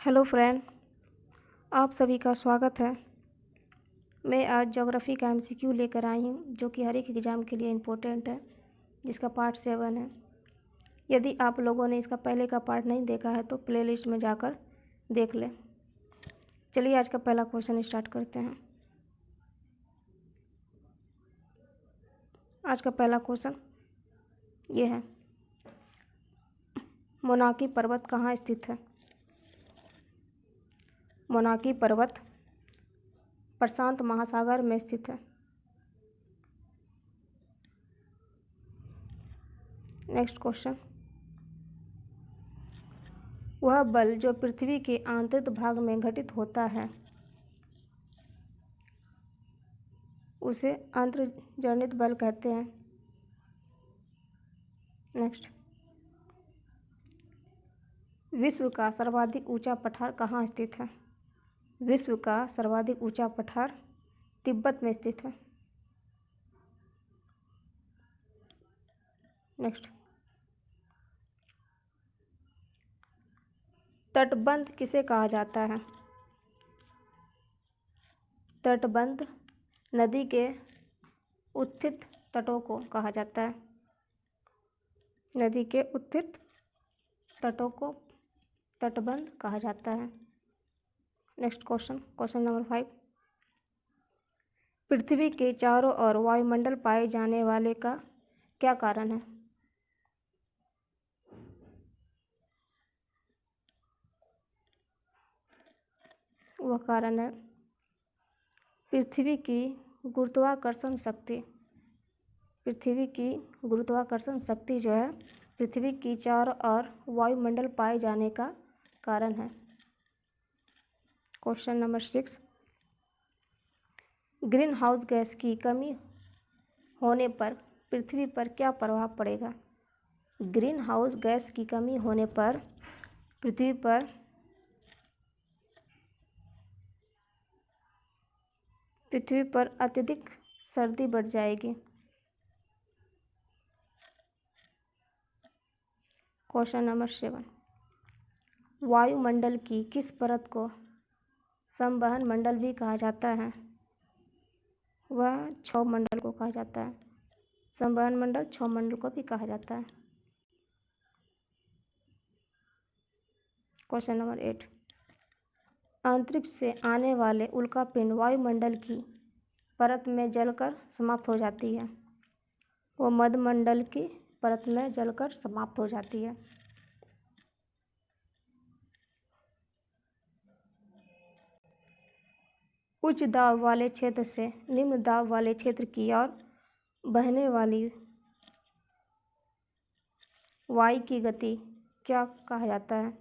Hello friend, आप सभी का स्वागत है। मैं आज ज्योग्राफी का एमसीक्यू लेकर आई हूँ जो कि हर एक एग्ज़ाम के लिए इम्पोर्टेंट है, जिसका पार्ट 7 है। यदि आप लोगों ने इसका पहले का पार्ट नहीं देखा है तो प्लेलिस्ट में जाकर देख लें। चलिए आज का पहला क्वेश्चन स्टार्ट करते हैं। आज का पहला क्वेश्चन ये है, मोनाकी पर्वत कहाँ स्थित है? मोनाकी पर्वत प्रशांत महासागर में स्थित है। नेक्स्ट क्वेश्चन, वह बल जो पृथ्वी के आंतरिक भाग में घटित होता है उसे अंतर्जनित बल कहते हैं। नेक्स्ट, विश्व का सर्वाधिक ऊंचा पठार कहाँ स्थित है? विश्व का सर्वाधिक ऊंचा पठार तिब्बत में स्थित है। नेक्स्ट, तटबंध किसे कहा जाता है? तटबंध नदी के उत्थित तटों को कहा जाता है। नदी के उत्थित तटों को तटबंध कहा जाता है। नेक्स्ट क्वेश्चन, क्वेश्चन नंबर 5, पृथ्वी के चारों ओर वायुमंडल पाए जाने वाले का क्या कारण है? वह कारण है पृथ्वी की गुरुत्वाकर्षण शक्ति। पृथ्वी की गुरुत्वाकर्षण शक्ति जो है पृथ्वी की चारों ओर वायुमंडल पाए जाने का कारण है। Question number 6, green house gas की कमी होने पर पृथ्वी पर क्या प्रभाव पड़ेगा? ग्रीन हाउस गैस की कमी होने पर पृथ्वी पर अत्यधिक सर्दी बढ़ जाएगी। क्वेश्चन नंबर 7, वायुमंडल की किस परत को संवहन मंडल भी कहा जाता है? वह क्षोभ मंडल को कहा जाता है। संवहन मंडल क्षोभ मंडल को भी कहा जाता है। क्वेश्चन नंबर 8, अंतरिक्ष से आने वाले उल्कापिंड वायुमंडल की परत में जलकर समाप्त हो जाती है। वो मध्यमंडल की परत में जलकर समाप्त हो जाती है। उच्च दाब वाले क्षेत्र से निम्न दाब वाले क्षेत्र की ओर बहने वाली वायु की गति क्या कहा जाता है?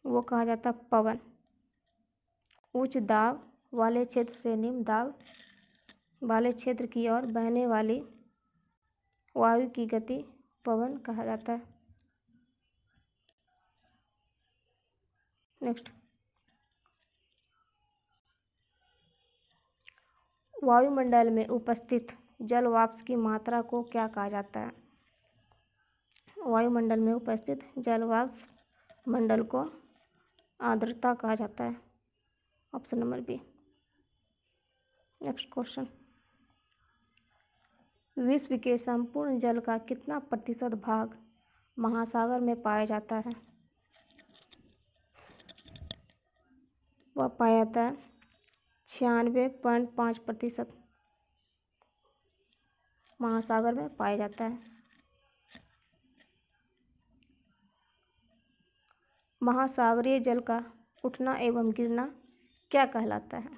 वो कहा जाता है पवन। उच्च दाब वाले क्षेत्र से निम्न दाब वाले क्षेत्र की ओर बहने वाली वायु की गति पवन कहा जाता है। नेक्स्ट, वायुमंडल में उपस्थित जल वाष्प की मात्रा को क्या कहा जाता है? वायुमंडल में उपस्थित जल वाष्प मंडल को आर्द्रता कहा जाता है। Option number B. Next question, विश्व के संपूर्ण जल का कितना प्रतिशत भाग महासागर में पाया जाता है? वह पाया जाता है 96.5% महासागर में पाया जाता है। महासागरीय जल का उठना एवं गिरना क्या कहलाता है?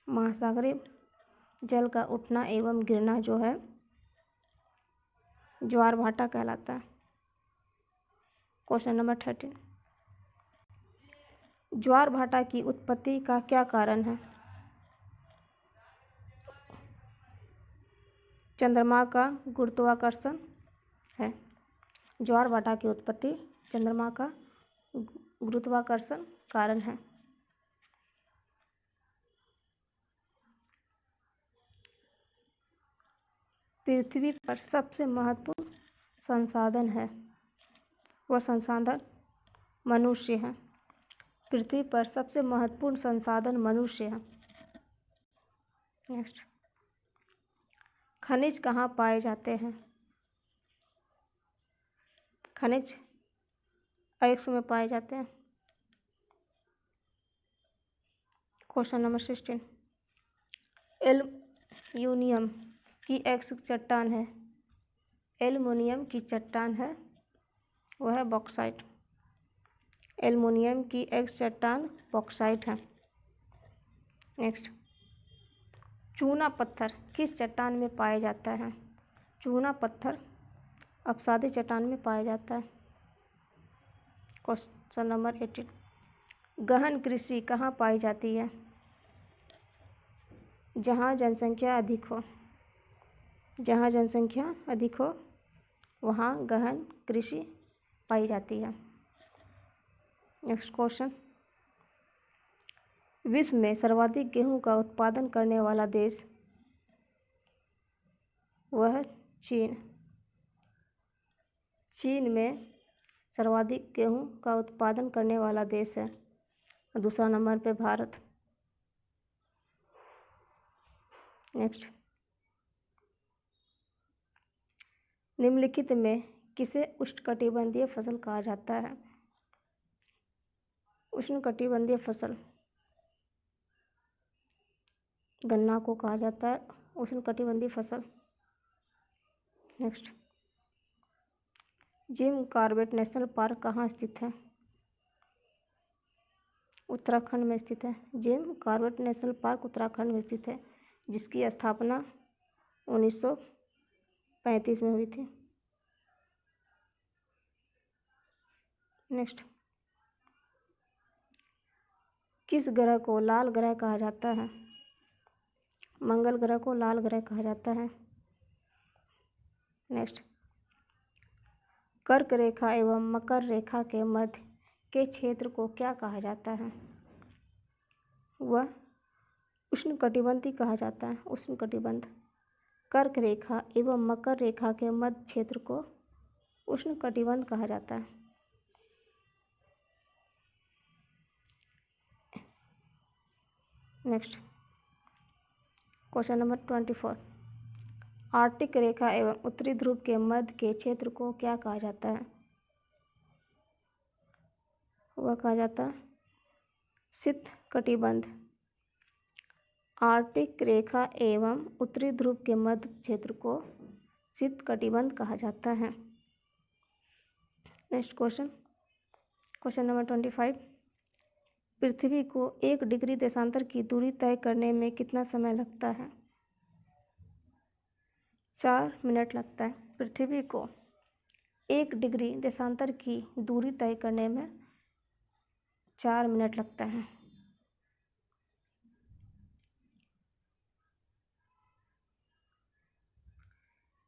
महासागरीय जल का उठना एवं गिरना जो है ज्वार भाटा कहलाता है। क्वेश्चन नंबर 13, ज्वार भाटा की उत्पत्ति का क्या कारण है? चंद्रमा का गुरुत्वाकर्षण है। ज्वार भाटा की उत्पत्ति चंद्रमा का गुरुत्वाकर्षण कारण है। पृथ्वी पर सबसे महत्वपूर्ण संसाधन है। वह संसाधन मनुष्य है। पृथ्वी पर सबसे महत्वपूर्ण संसाधन मनुष्य है। नेक्स्ट, खनिज कहाँ पाए जाते हैं? खनिज अयस्क में पाए जाते हैं। क्वेश्चन नंबर 16, एल्युमिनियम की अयस्क चट्टान है। एल्युमिनियम की चट्टान है वह है बॉक्साइट। एल्युमिनियम की अयस्क चट्टान बॉक्साइट है। नेक्स्ट, चूना पत्थर किस चट्टान में पाया जाता है? चूना पत्थर अपसादी चट्टान में पाया जाता है। क्वेश्चन नंबर 18, गहन कृषि कहाँ पाई जाती है? जहाँ जनसंख्या अधिक हो। जहाँ जनसंख्या अधिक हो वहाँ गहन कृषि पाई जाती है। नेक्स्ट क्वेश्चन, विश्व में सर्वाधिक गेहूं का उत्पादन करने वाला देश वह चीन। चीन में सर्वाधिक गेहूं का उत्पादन करने वाला देश है। दूसरा नंबर पे भारत। नेक्स्ट, निम्नलिखित में किसे उष्णकटिबंधीय फसल कहा जाता है? उष्णकटिबंधीय फसल गन्ना को कहा जाता है उष्णकटिबंधीय फसल। Next, Jim Corbett national park कहाँ स्थित है? उत्तराखंड में स्थित है। Jim Corbett national park Uttarakhand में स्थित है, जिसकी स्थापना 1935 में हुई थी। नेक्स्ट, किस ग्रह को लाल ग्रह कहा जाता है? मंगल ग्रह को लाल ग्रह कहा जाता है। नेक्स्ट, कर्क रेखा एवं मकर रेखा के मध्य के क्षेत्र को क्या कहा जाता है? वह उष्णकटिबंधीय कहा जाता है। उष्णकटिबंध। कर्क रेखा एवं मकर रेखा के मध्य क्षेत्र को उष्णकटिबंध कहा जाता है। नेक्स्ट, क्वेश्चन नंबर 24, आर्कटिक रेखा एवं उत्तरी ध्रुव के मध्य के क्षेत्र को क्या कहा जाता है? वह कहा जाता है शीत कटिबंध। आर्कटिक रेखा एवं उत्तरी ध्रुव के मध्य क्षेत्र को शीत कटिबंध कहा जाता है। नेक्स्ट क्वेश्चन, क्वेश्चन नंबर 25, पृथ्वी को 1 डिग्री देशांतर की दूरी तय करने में कितना समय लगता है? 4 मिनट लगता है। पृथ्वी को 1 डिग्री देशांतर की दूरी तय करने में 4 मिनट लगता है।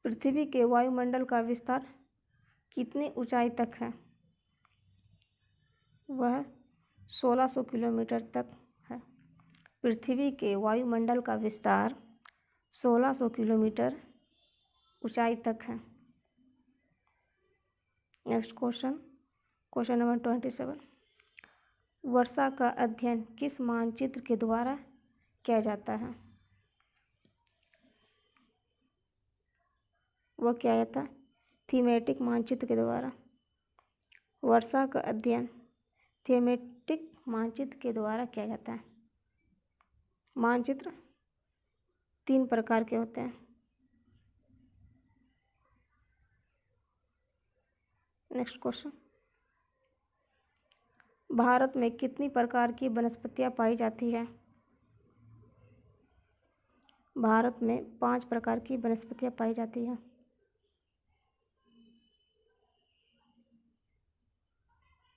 पृथ्वी के वायुमंडल का विस्तार कितनी ऊंचाई तक है? वह 1600 किलोमीटर तक है। पृथ्वी के वायुमंडल का विस्तार 1600 किलोमीटर ऊंचाई तक है। नेक्स्ट क्वेश्चन, क्वेश्चन नंबर 27, वर्षा का अध्ययन किस मानचित्र के द्वारा किया जाता है? वह किया जाता है थीमेटिक मानचित्र के द्वारा। वर्षा का अध्ययन थीमेटिक मानचित्र के द्वारा किया जाता है। मानचित्र 3 प्रकार के होते हैं। नेक्स्ट क्वेश्चन, भारत में कितनी प्रकार की वनस्पतियां पाई जाती है? भारत में 5 प्रकार की वनस्पतियां पाई जाती हैं।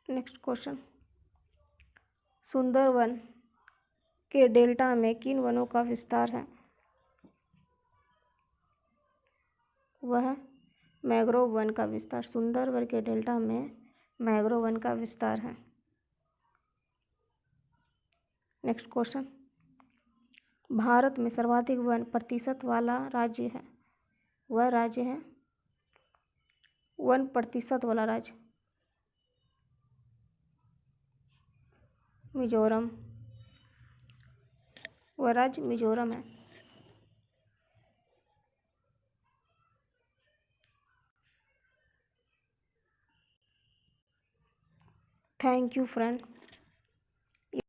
नेक्स्ट क्वेश्चन, सुंदरवन के डेल्टा में किन वनों का विस्तार है? वह मैंग्रोव वन का विस्तार। सुंदरवन के डेल्टा में मैंग्रोव वन का विस्तार है। नेक्स्ट क्वेश्चन, भारत में सर्वाधिक वन प्रतिशत वाला राज्य है। वह राज्य है 1% वाला राज्य मिजोरम। वह राज्य मिजोरम है। Thank you friend.